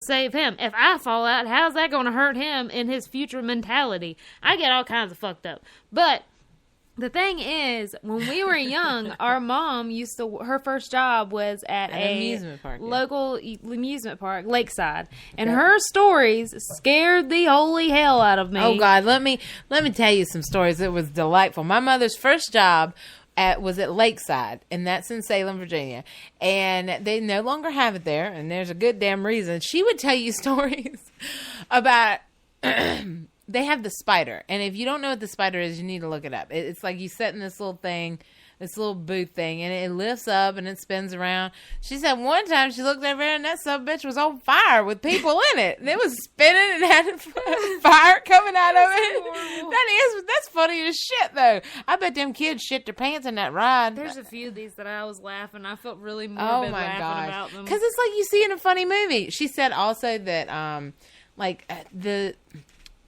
save him. If I fall out, how's that going to hurt him in his future mentality? I get all kinds of fucked up. But the thing is, when we were young, our mom her first job was at an amusement park, local amusement park, Lakeside. And her stories scared the holy hell out of me. Oh, God. Let me tell you some stories. It was delightful. My mother's first job was at Lakeside, and that's in Salem, Virginia. And they no longer have it there, and there's a good damn reason. She would tell you stories about... They have the spider, and if you don't know what the spider is, you need to look it up. It's like you sit in this little thing, this little booth thing, and it lifts up and it spins around. She said one time she looked over there, and that subbitch was on fire with people in it, and it was spinning and had fire coming out of it. That's funny as shit, though. I bet them kids shit their pants in that ride. There's a few of these that I was laughing. I felt really morbid laughing about them. Because it's like you see in a funny movie. She said also that,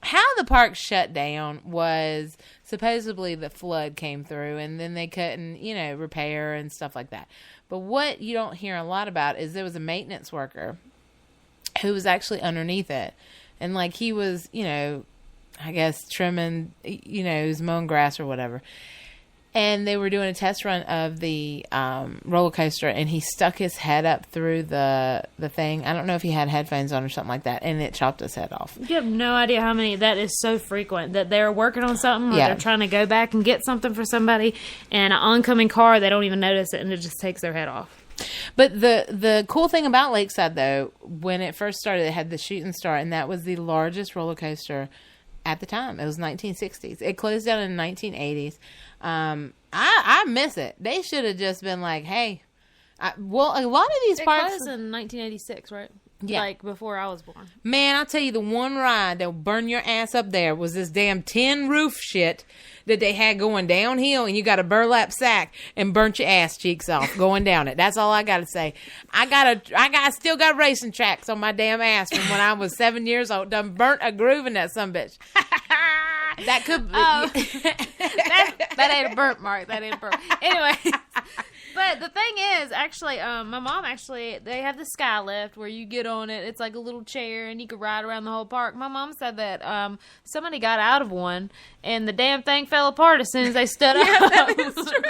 how the park shut down was supposedly the flood came through and then they couldn't, repair and stuff like that. But what you don't hear a lot about is there was a maintenance worker who was actually underneath it. And he was, I guess trimming, he was mowing grass or whatever. And they were doing a test run of the roller coaster, and he stuck his head up through the thing. I don't know if he had headphones on or something like that, and it chopped his head off. You have no idea how many. That is so frequent that they're working on something, or they're trying to go back and get something for somebody, and an oncoming car, they don't even notice it, and it just takes their head off. But the cool thing about Lakeside, though, when it first started, it had the Shooting Star, and that was the largest roller coaster at the time. It was 1960s. It closed down in the 1980s. I miss it. They should have just been like, hey, a lot of these parks closed in 1986, right? Yeah, before I was born. Man, I'll tell you, the one ride that'll burn your ass up there was this damn tin roof shit that they had going downhill, and you got a burlap sack and burnt your ass cheeks off going down it. That's all I gotta say. I still got racing tracks on my damn ass from when I was 7 years old. Done burnt a groove in that sumbitch. That could be. That ain't a burnt mark. That ain't a burnt. Anyway, but the thing is, actually, my mom they have the sky lift where you get on it. It's like a little chair and you can ride around the whole park. My mom said that somebody got out of one and the damn thing fell apart as soon as they stood up. That is true.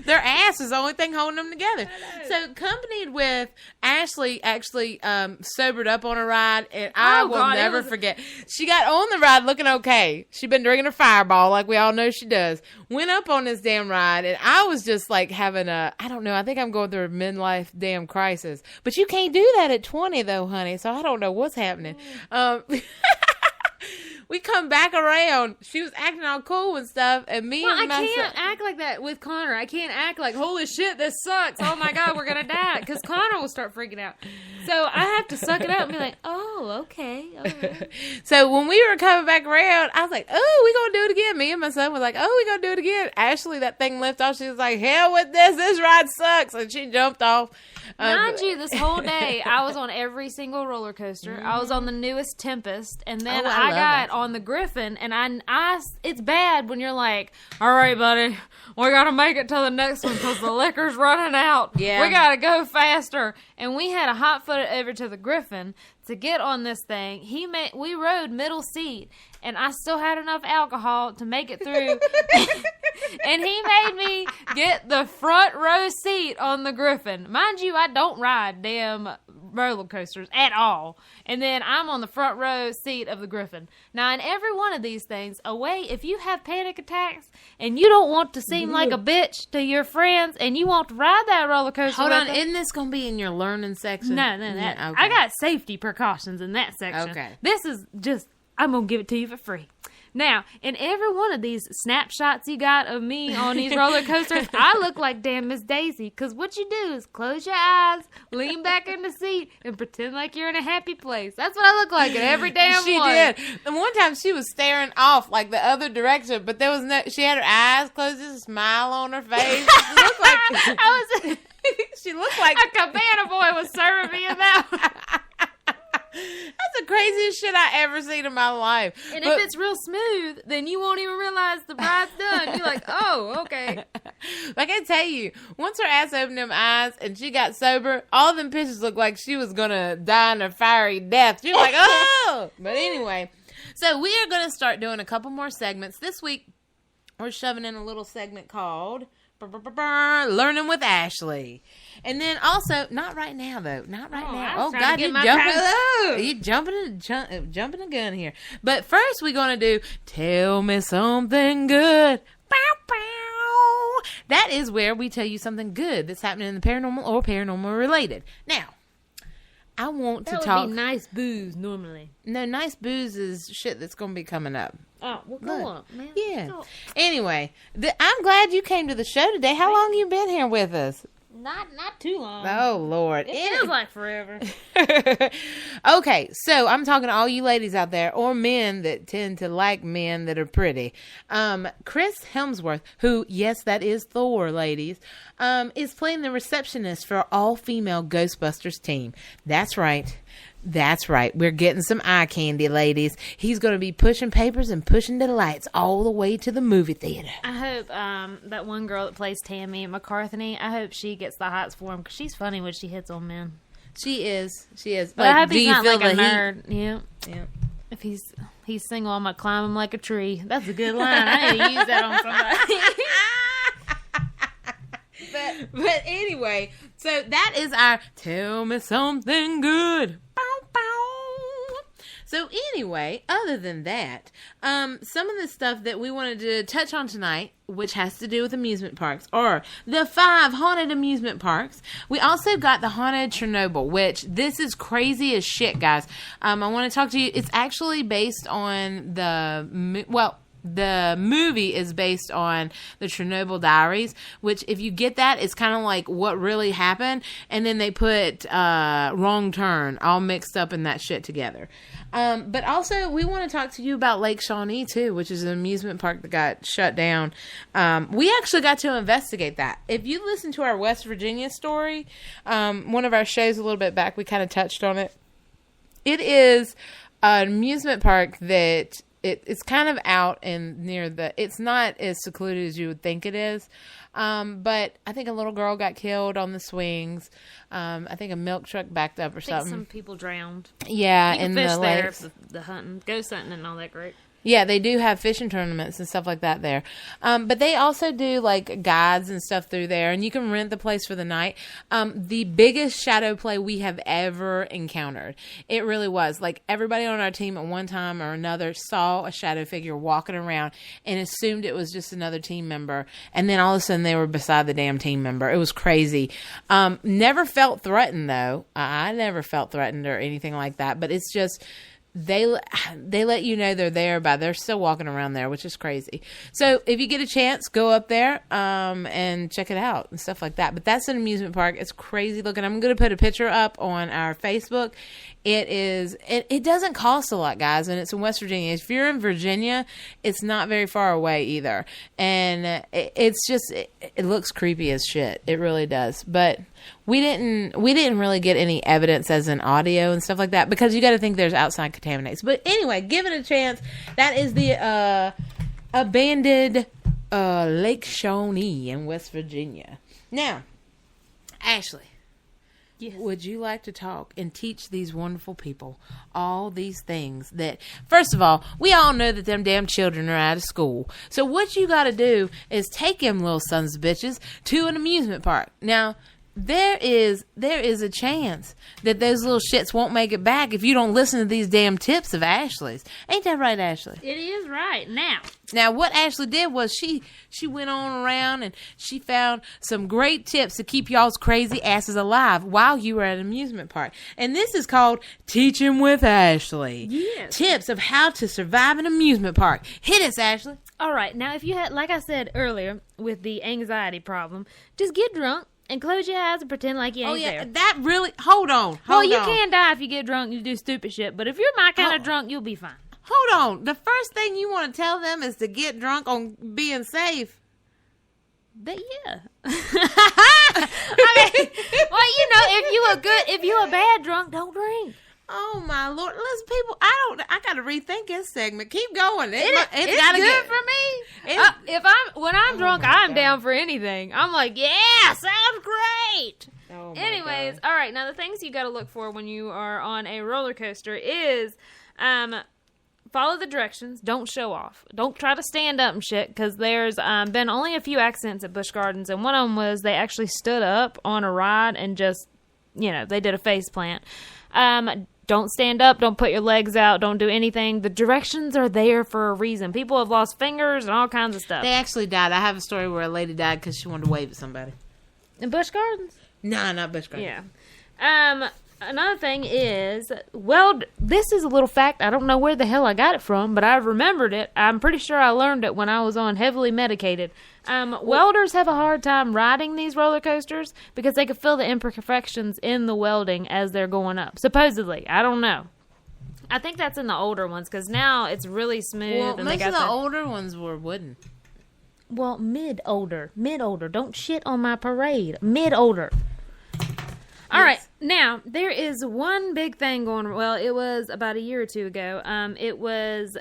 Their ass is the only thing holding them together. So, accompanied with Ashley actually sobered up on a ride, and I will never forget. She got on the ride looking okay. She'd been drinking her Fireball like we all know she does. Went up on this damn ride, and I was just like having I don't know, I think I'm going through a midlife damn crisis. But you can't do that at 20, though, honey, so I don't know what's happening. We come back around. She was acting all cool and stuff, and I can't act like that with Connor. I can't act like, holy shit, this sucks. Oh my God, we're gonna die, because Connor will start freaking out. So I have to suck it up and be like, oh, okay, all right. So when we were coming back around, I was like, oh, we gonna do it again. Me and my son was like, oh, we gonna do it again. Ashley, that thing lifted off. She was like, hell with this. This ride sucks, and she jumped off. Mind you, this whole day, I was on every single roller coaster. I was on the newest Tempest, and then I got on the Griffin, and I it's bad when you're like, all right, buddy, we gotta make it to the next one because the liquor's running out. Yeah. We gotta go faster. And we had a hot foot over to the Griffin to get on this thing. We rode middle seat, and I still had enough alcohol to make it through. And he made me get the front row seat on the Griffin. Mind you, I don't ride damn roller coasters at all. And then I'm on the front row seat of the Griffin. Now, in every one of these things, if you have panic attacks and you don't want to seem like a bitch to your friends and you want to ride that roller coaster, hold on, isn't this going to be in your learning section? No. Okay. I got safety precautions in that section. Okay. This is just, I'm going to give it to you for free. Now, in every one of these snapshots you got of me on these roller coasters, I look like damn Miss Daisy, because what you do is close your eyes, lean back in the seat, and pretend like you're in a happy place. That's what I look like in every damn one. She did. And one time she was staring off like the other direction, but there was she had her eyes closed, just a smile on her face. She looked like she looked like a cabana boy was serving me in that. That's the craziest shit I ever seen in my life. And if it's real smooth, then you won't even realize the ride's done. You're like, oh, okay. Like I tell you, once her ass opened them eyes and she got sober, all them pictures looked like she was going to die in a fiery death. She was like, oh! But anyway, so we are going to start doing a couple more segments. This week, we're shoving in a little segment called Learning with Ashley. And then also, not right now though. Not right now. Oh God, you're jumping a gun here. But first we're going to do Tell Me Something Good. Bow, bow. That is where we tell you something good that's happening in the paranormal or paranormal related. Now, I want to talk. That would be nice booze normally. No, nice booze is shit that's going to be coming up. Oh, well, go on, man. Yeah. Go. Anyway, I'm glad you came to the show today. How long you been here with us? Not too long. Oh, Lord. It feels like forever. Okay, so I'm talking to all you ladies out there, or men that tend to like men that are pretty. Chris Hemsworth, who, yes, that is Thor, ladies, is playing the receptionist for all-female Ghostbusters team. That's right. That's right. We're getting some eye candy, ladies. He's going to be pushing papers and pushing the lights all the way to the movie theater. I hope that one girl that plays Tammy McCarthy, I hope she gets the hots for him because she's funny when she hits on men. She is. But I hope he's not like a nerd. Yeah. If he's single, I'm going to climb him like a tree. That's a good line. I need to use that on somebody. But anyway, so that is our Tell Me Something Good. Bow, bow. So anyway, other than that, some of the stuff that we wanted to touch on tonight, which has to do with amusement parks, are the 5 haunted amusement parks. We also got the haunted Chernobyl, which this is crazy as shit, guys. I want to talk to you. It's actually based on the movie is based on the Chernobyl Diaries, which if you get that, it's kind of like what really happened, and then they put Wrong Turn all mixed up in that shit together. But also, we want to talk to you about Lake Shawnee, too, which is an amusement park that got shut down. We actually got to investigate that. If you listen to our West Virginia story, one of our shows a little bit back, we kind of touched on it. It is an amusement park that it's kind of out and near it's not as secluded as you would think it is. But I think a little girl got killed on the swings. I think a milk truck backed up or something. Some people drowned. Yeah, in the there, lakes. the hunting, ghost hunting and all that great. Yeah, they do have fishing tournaments and stuff like that there. But they also do like guides and stuff through there, and you can rent the place for the night. The biggest shadow play we have ever encountered. It really was. Like everybody on our team at one time or another saw a shadow figure walking around and assumed it was just another team member. And then all of a sudden they were beside the damn team member. It was crazy. Never felt threatened though. I never felt threatened or anything like that, but it's just, they let you know they're there, but they're still walking around there, which is crazy. So if you get a chance, go up there and check it out and stuff like that. But that's an amusement park. It's crazy looking. I'm going to put a picture up on our Facebook. It doesn't cost a lot, guys, and it's in West Virginia. If you're in Virginia, it's not very far away either. And it's just, it looks creepy as shit. It really does. But we didn't really get any evidence as in audio and stuff like that, because you got to think there's outside contaminants. But anyway, give it a chance. That is the abandoned Lake Shawnee in West Virginia. Now, Ashley. Yes. Would you like to talk and teach these wonderful people all these things that, first of all, we all know that them damn children are out of school. So what you got to do is take them little sons of bitches to an amusement park. Now, there is a chance that those little shits won't make it back if you don't listen to these damn tips of Ashley's. Ain't that right, Ashley? It is right. Now, what Ashley did was she went on around and she found some great tips to keep y'all's crazy asses alive while you were at an amusement park. And this is called Teaching with Ashley. Yes. Tips of how to survive an amusement park. Hit us, Ashley. All right. Now, if you had, like I said earlier, with the anxiety problem, just get drunk and close your eyes and pretend like you ain't there. Oh, yeah. That really... Hold on. You can die if you get drunk and you do stupid shit, but if you're my kind of drunk, you'll be fine. Hold on. The first thing you want to tell them is to get drunk on being safe. Yeah. I mean, well, if you a bad drunk, don't drink. Oh my Lord! Listen, people, I got to rethink this segment. Keep going. It's gotta good for me. When I'm drunk, I'm down for anything. I'm like, yeah, sounds great. Oh my Anyways, God. all right. Now the things you got to look for when you are on a roller coaster is, follow the directions. Don't show off. Don't try to stand up and shit, because there's been only a few accidents at Busch Gardens, and one of them was they actually stood up on a ride and just, they did a face plant. Don't stand up. Don't put your legs out. Don't do anything. The directions are there for a reason. People have lost fingers and all kinds of stuff. They actually died. I have a story where a lady died because she wanted to wave at somebody. In Busch Gardens? No, not Busch Gardens. Yeah. Another thing is, this is a little fact. I don't know where the hell I got it from, but I remembered it. I'm pretty sure I learned it when I was on heavily medicated. Welders have a hard time riding these roller coasters because they can feel the imperfections in the welding as they're going up. Supposedly. I don't know. I think that's in the older ones, because now it's really smooth. Well, and most they got of the older ones were wooden. Well, mid-older. Don't shit on my parade. Mid-older. All right, now, there is one big thing going on. Well, it was about a year or two ago. It was,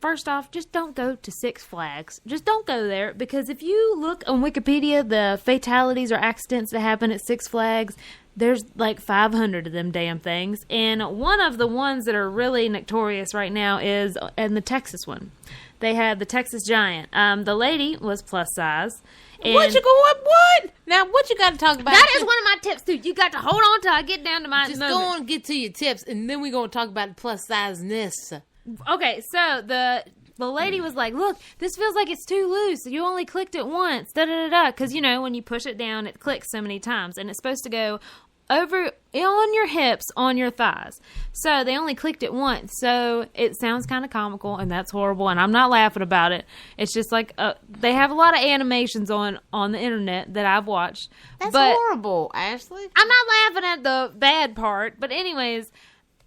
first off, just don't go to Six Flags. Just don't go there, because if you look on Wikipedia, the fatalities or accidents that happen at Six Flags, there's like 500 of them damn things. And one of the ones that are really notorious right now is in the Texas one. They had the Texas Giant. The lady was plus size. And What you go up? What? Now, what you got to talk about? that is one of my tips, too. You got to hold on till I get down to my Just moment. go on, get to your tips, and then we're going to talk about plus sizeness. Okay, so the lady was like, look, this feels like it's too loose. You only clicked it once. Da-da-da-da. Because, when you push it down, it clicks so many times. And it's supposed to go over on your hips, on your thighs. So they only clicked it once. So it sounds kind of comical, and that's horrible, and I'm not laughing about it. It's just like they have a lot of animations on the internet that I've watched. That's horrible, Ashley. I'm not laughing at the bad part, but anyways,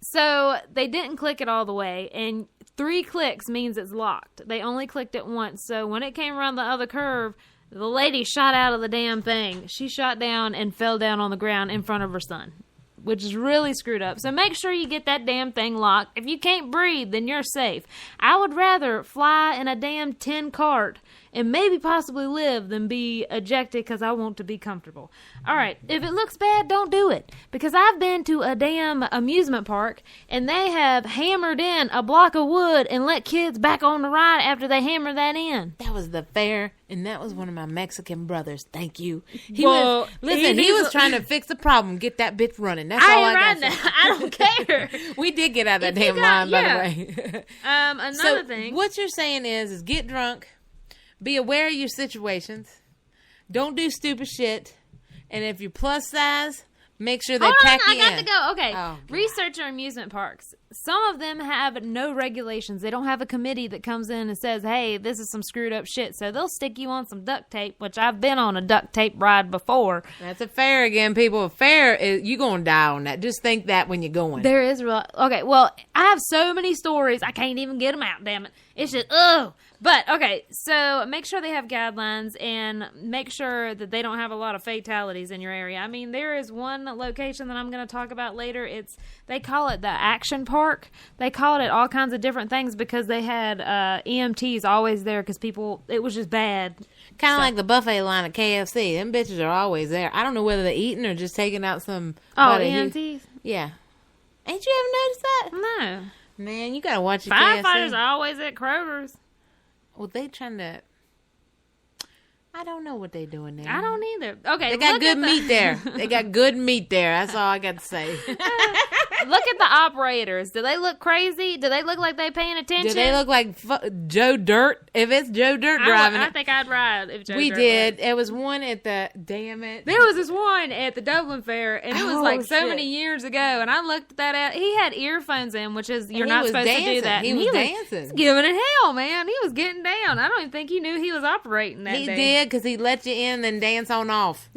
so they didn't click it all the way, and 3 clicks means it's locked. They only clicked it once. So when it came around the other curve, the lady shot out of the damn thing. She shot down and fell down on the ground in front of her son, which is really screwed up. So make sure you get that damn thing locked. If you can't breathe, then you're safe. I would rather fly in a damn tin cart and maybe possibly live than be ejected because I want to be comfortable. All right, if it looks bad, don't do it. Because I've been to a damn amusement park, and they have hammered in a block of wood and let kids back on the ride after they hammer that in. That was the fair, and that was one of my Mexican brothers. Thank you. He Well, was trying to fix the problem, get that bitch running. That's all I got. I don't care. We did get out of that If you damn line, got- by the way. Another thing. What you're saying is get drunk, be aware of your situations, don't do stupid shit, and if you're plus size, make sure they Hold pack on, you I got in. to go. Okay. Oh, God. Research your amusement parks. Some of them have no regulations. They don't have a committee that comes in and says, hey, this is some screwed up shit. So they'll stick you on some duct tape, which I've been on a duct tape ride before. That's a fair again, people. A fair, you're going to die on that. Just think that when you're going. There is real. Okay, well, I have so many stories. I can't even get them out, damn it. It's just, ugh. But, okay, so make sure they have guidelines and make sure that they don't have a lot of fatalities in your area. I mean, there is one location that I'm going to talk about later. They call it the Action Park. They called it all kinds of different things because they had EMTs always there because it was just bad. Kind of like the buffet line at KFC. Them bitches are always there. I don't know whether they're eating or just taking out some... EMTs? Yeah. Ain't you ever noticed that? No. Man, you got to watch your Firefighters KFC. are always at Kroger's. Well, they trying to... I don't know what they doing there. I don't either. Okay, They got look good at meat there. They got good meat there. That's all I got to say. Look at the operators. Do they look crazy? Do they look like they paying attention? Do they look like Joe Dirt? If it's Joe Dirt driving I think I'd ride if Joe we Dirt did. was. It was one at the... Damn it. There was this one at the Dublin Fair, and it was Oh, like so shit. many years ago, and I looked at that out. He had earphones in, which is, you're he not was supposed to do dancing. that. He And was dancing. giving it hell, man. He was getting down. I don't even think he knew he was operating that He day. did because he let you in and dance on off.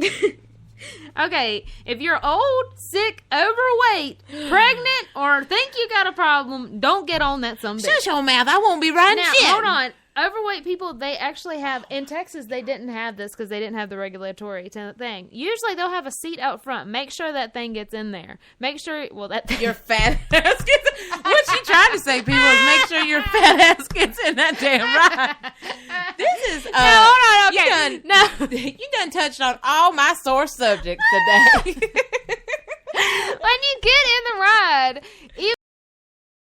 Okay, if you're old, sick, overweight, pregnant, or think you got a problem, don't get on that someday. Shut your mouth. I won't be riding Now, shit. hold on. overweight people, they actually have, in Texas, they didn't have this because they didn't have the regulatory thing. Usually they'll have a seat out front. Make sure that thing gets in there. Make sure, that thing. Your fat ass gets what she trying to say, people, is make sure your fat ass gets in that damn ride. This is, no, hold on, okay. You done touched on all my sore subjects today. When you get in the ride, even